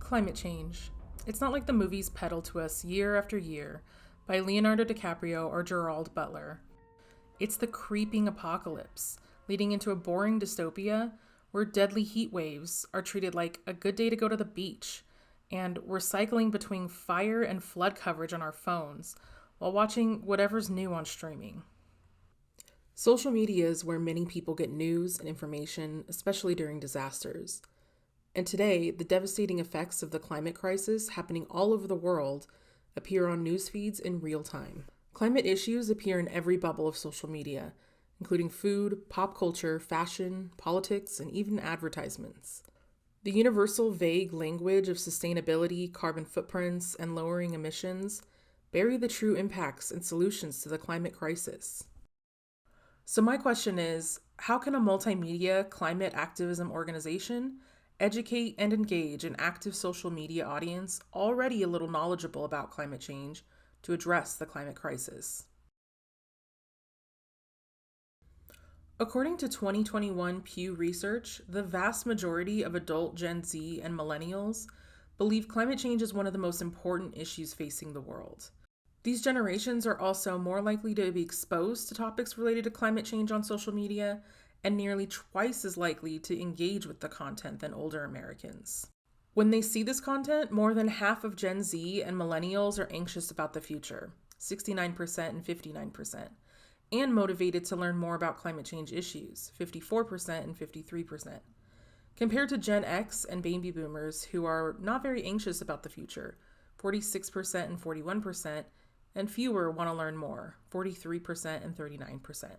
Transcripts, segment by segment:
Climate change. It's not like the movies peddle to us year after year by Leonardo DiCaprio or Gerald Butler. It's the creeping apocalypse, leading into a boring dystopia where deadly heat waves are treated like a good day to go to the beach, and we're cycling between fire and flood coverage on our phones while watching whatever's new on streaming. Social media is where many people get news and information, especially during disasters. And today, the devastating effects of the climate crisis happening all over the world appear on news feeds in real time. Climate issues appear in every bubble of social media, including food, pop culture, fashion, politics, and even advertisements. The universal vague language of sustainability, carbon footprints, and lowering emissions bury the true impacts and solutions to the climate crisis. So my question is, how can a multimedia climate activism organization educate and engage an active social media audience already a little knowledgeable about climate change to address the climate crisis? According to 2021 Pew Research, the vast majority of adult Gen Z and millennials believe climate change is one of the most important issues facing the world. These generations are also more likely to be exposed to topics related to climate change on social media and nearly twice as likely to engage with the content than older Americans. When they see this content, more than half of Gen Z and millennials are anxious about the future, 69% and 59%, and motivated to learn more about climate change issues, 54% and 53%, compared to Gen X and baby boomers who are not very anxious about the future, 46% and 41%, and fewer want to learn more, 43% and 39%.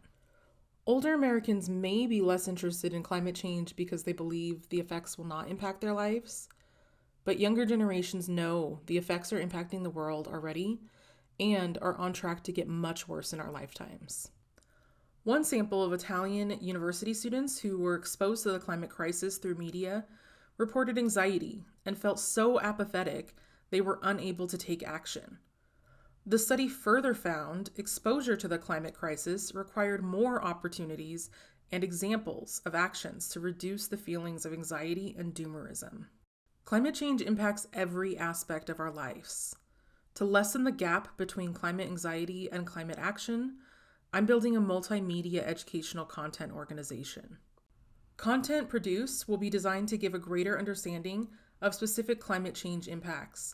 Older Americans may be less interested in climate change because they believe the effects will not impact their lives, but younger generations know the effects are impacting the world already and are on track to get much worse in our lifetimes. One sample of Italian university students who were exposed to the climate crisis through media reported anxiety and felt so apathetic they were unable to take action. The study further found exposure to the climate crisis required more opportunities and examples of actions to reduce the feelings of anxiety and doomerism. Climate change impacts every aspect of our lives. To lessen the gap between climate anxiety and climate action, I'm building a multimedia educational content organization. Content produced will be designed to give a greater understanding of specific climate change impacts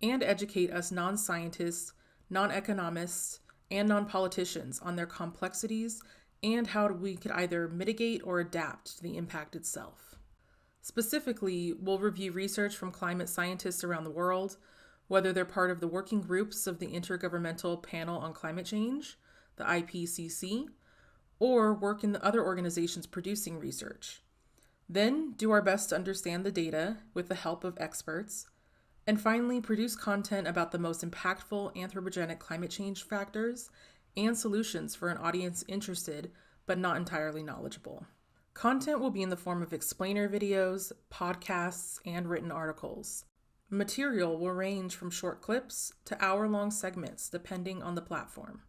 and educate us non-scientists, non-economists, and non-politicians on their complexities and how we could either mitigate or adapt to the impact itself. Specifically, we'll review research from climate scientists around the world, whether they're part of the working groups of the Intergovernmental Panel on Climate Change, the IPCC, or work in the other organizations producing research. Then do our best to understand the data with the help of experts, and finally, produce content about the most impactful anthropogenic climate change factors and solutions for an audience interested but not entirely knowledgeable. Content will be in the form of explainer videos, podcasts, and written articles. Material will range from short clips to hour-long segments depending on the platform.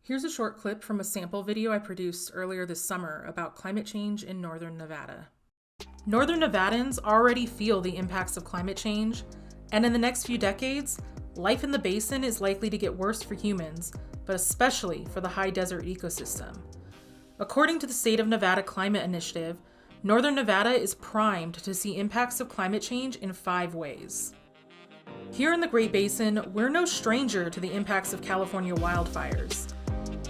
Here's a short clip from a sample video I produced earlier this summer about climate change in northern Nevada. Northern Nevadans already feel the impacts of climate change, and in the next few decades, life in the basin is likely to get worse for humans, but especially for the high desert ecosystem. According to the State of Nevada Climate Initiative, Northern Nevada is primed to see impacts of climate change in 5 ways. Here in the Great Basin, we're no stranger to the impacts of California wildfires.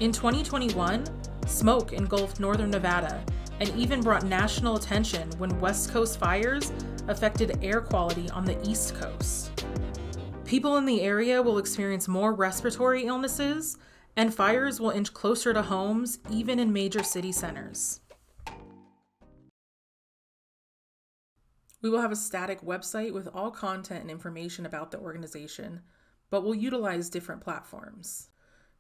In 2021, smoke engulfed northern Nevada and even brought national attention when West Coast fires affected air quality on the East Coast. People in the area will experience more respiratory illnesses, and fires will inch closer to homes, even in major city centers. We will have a static website with all content and information about the organization, but we'll utilize different platforms.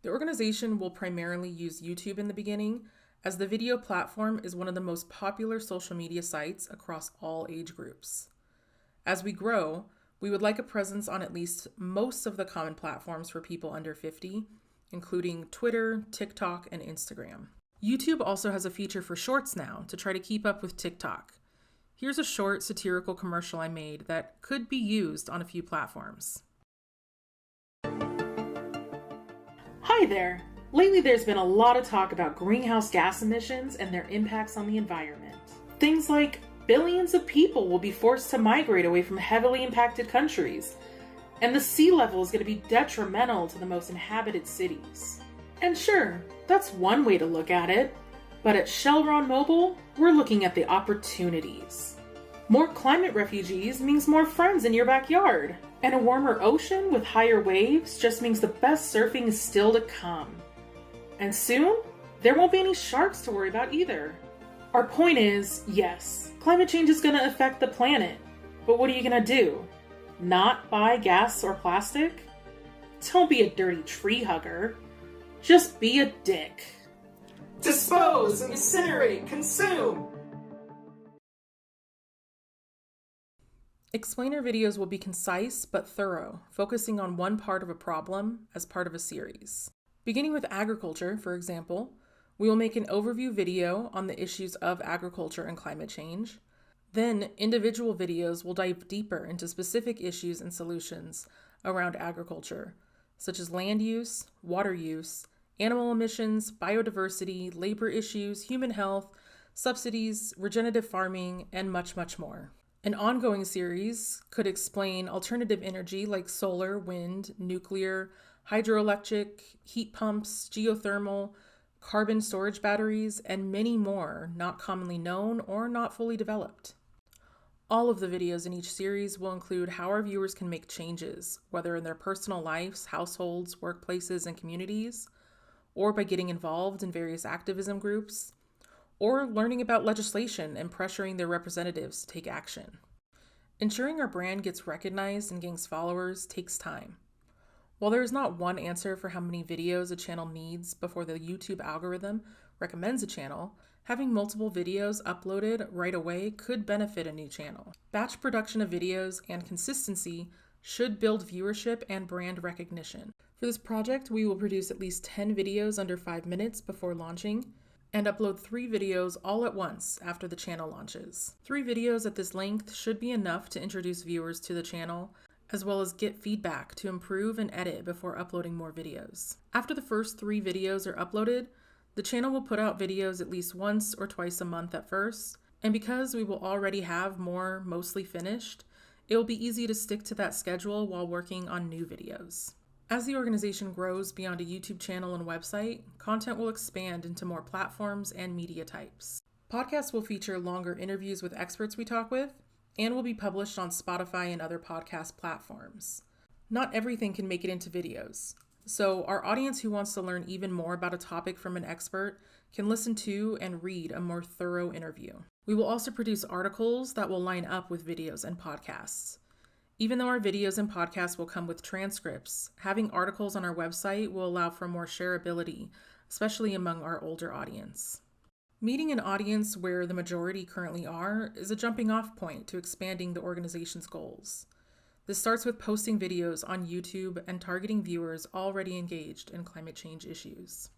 The organization will primarily use YouTube in the beginning, as the video platform is one of the most popular social media sites across all age groups. As we grow, we would like a presence on at least most of the common platforms for people under 50, including Twitter, TikTok, and Instagram. YouTube also has a feature for Shorts now to try to keep up with TikTok. Here's a short satirical commercial I made that could be used on a few platforms. Hi there! Lately there's been a lot of talk about greenhouse gas emissions and their impacts on the environment. Things like billions of people will be forced to migrate away from heavily impacted countries, and the sea level is going to be detrimental to the most inhabited cities. And sure, that's one way to look at it, but at Shellron Mobile, we're looking at the opportunities. More climate refugees means more friends in your backyard, and a warmer ocean with higher waves just means the best surfing is still to come. And soon, there won't be any sharks to worry about either. Our point is, yes, climate change is going to affect the planet, but what are you going to do? Not buy gas or plastic? Don't be a dirty tree hugger. Just be a dick. Dispose, incinerate, consume! Explainer videos will be concise but thorough, focusing on one part of a problem as part of a series. Beginning with agriculture, for example, we will make an overview video on the issues of agriculture and climate change. Then, individual videos will dive deeper into specific issues and solutions around agriculture, such as land use, water use, animal emissions, biodiversity, labor issues, human health, subsidies, regenerative farming, and much, much more. An ongoing series could explain alternative energy like solar, wind, nuclear, hydroelectric, heat pumps, geothermal, carbon storage batteries, and many more not commonly known or not fully developed. All of the videos in each series will include how our viewers can make changes, whether in their personal lives, households, workplaces, and communities, or by getting involved in various activism groups, or learning about legislation and pressuring their representatives to take action. Ensuring our brand gets recognized and gains followers takes time. While there is not one answer for how many videos a channel needs before the YouTube algorithm recommends a channel, having multiple videos uploaded right away could benefit a new channel. Batch production of videos and consistency should build viewership and brand recognition. For this project, we will produce at least 10 videos under 5 minutes before launching, and upload 3 videos all at once after the channel launches. 3 videos at this length should be enough to introduce viewers to the channel, as well as get feedback to improve and edit before uploading more videos. After the first 3 videos are uploaded, the channel will put out videos at least once or twice a month at first, and because we will already have more mostly finished, it will be easy to stick to that schedule while working on new videos. As the organization grows beyond a YouTube channel and website, content will expand into more platforms and media types. Podcasts will feature longer interviews with experts we talk with, and will be published on Spotify and other podcast platforms. Not everything can make it into videos, so our audience who wants to learn even more about a topic from an expert can listen to and read a more thorough interview. We will also produce articles that will line up with videos and podcasts. Even though our videos and podcasts will come with transcripts, having articles on our website will allow for more shareability, especially among our older audience. Meeting an audience where the majority currently are is a jumping off point to expanding the organization's goals. This starts with posting videos on YouTube and targeting viewers already engaged in climate change issues.